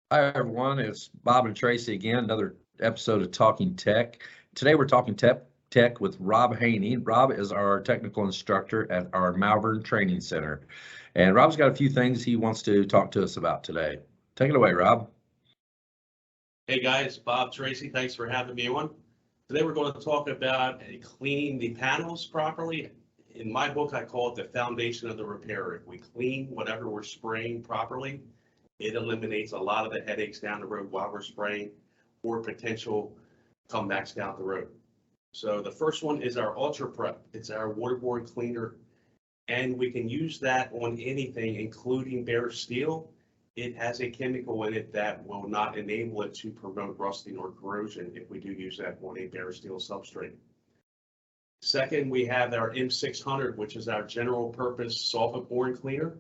Hi, everyone. It's Bob and Tracy again, another episode of Talking Tech. Today we're talking tech with Rob Haney. Rob is our technical instructor at our Malvern Training Center. And Rob's got a few things he wants to talk to us about today. Take it away, Rob. Hey guys, Bob, Tracy, thanks for having me on. Today we're going to talk about cleaning the panels properly. In my book, I call it the foundation of the repair. If we clean whatever we're spraying properly, it eliminates a lot of the headaches down the road while we're spraying or potential comebacks down the road. So the first one is our Ultra Prep. It's our waterborne cleaner, and we can use that on anything, including bare steel. It has a chemical in it that will not enable it to promote rusting or corrosion if we do use that on a bare steel substrate. Second, we have our M600, which is our general purpose solvent-borne cleaner.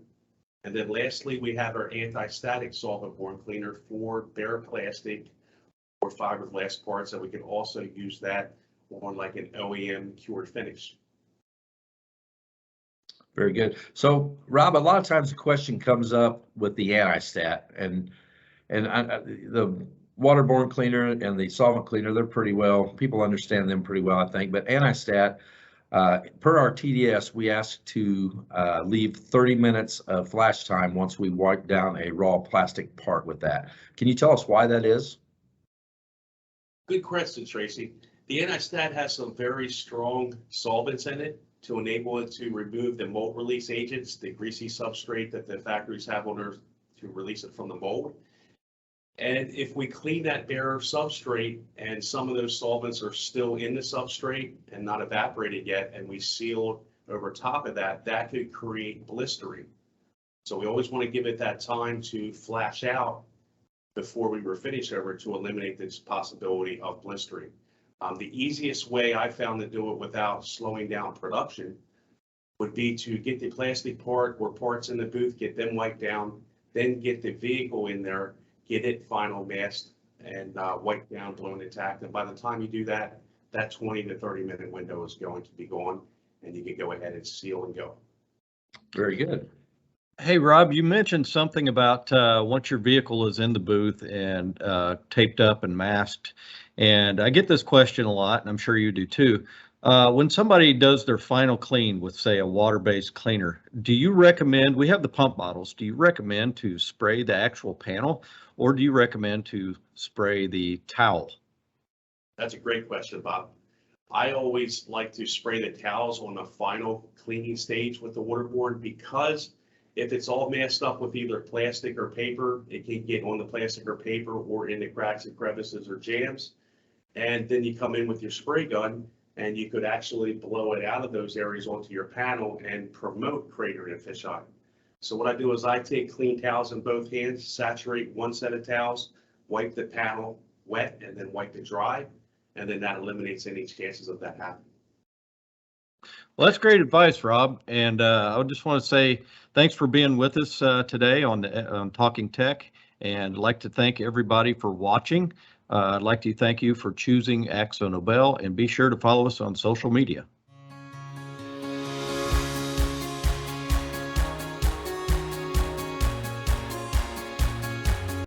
And then lastly, we have our anti-static solvent-borne cleaner for bare plastic or fiberglass parts, and we can also use that on like an OEM cured finish. Very good. So, Rob, a lot of times the question comes up with the anti-stat and the waterborne cleaner and the solvent cleaner, they're pretty well, people understand them pretty well, I think. But anti-stat, per our TDS, we ask to leave 30 minutes of flash time once we wipe down a raw plastic part with that. Can you tell us why that is? Good question, Tracy. The anti-stat has some very strong solvents in it to enable it to remove the mold release agents, the greasy substrate that the factories have on there to release it from the mold. And if we clean that bare substrate and some of those solvents are still in the substrate and not evaporated yet, and we seal over top of that, that could create blistering. So we always want to give it that time to flash out before we refinish over to eliminate this possibility of blistering. The easiest way I found to do it without slowing down production would be to get the plastic part or parts in the booth, get them wiped down, then get the vehicle in there, get it final masked and wiped down, blown intact. And by the time you do that, that 20 to 30 minute window is going to be gone, and you can go ahead and seal and go. Very good. Hey, Rob, you mentioned something about once your vehicle is in the booth and taped up and masked. And I get this question a lot, and I'm sure you do too. When somebody does their final clean with, say, a water-based cleaner, do you recommend, we have the pump bottles, do you recommend to spray the actual panel, or do you recommend to spray the towel? That's a great question, Bob. I always like to spray the towels on the final cleaning stage with the waterborne, because if it's all masked up with either plastic or paper, it can get on the plastic or paper or in the cracks and crevices or jams. And then you come in with your spray gun and you could actually blow it out of those areas onto your panel and promote cratering and fisheye. So what I do is I take clean towels in both hands, saturate one set of towels, wipe the panel wet, and then wipe it dry. And then that eliminates any chances of that happening. Well, that's great advice, Rob. And I just want to say thanks for being with us today on Talking Tech. And I'd like to thank everybody for watching. I'd like to thank you for choosing AkzoNobel, and be sure to follow us on social media.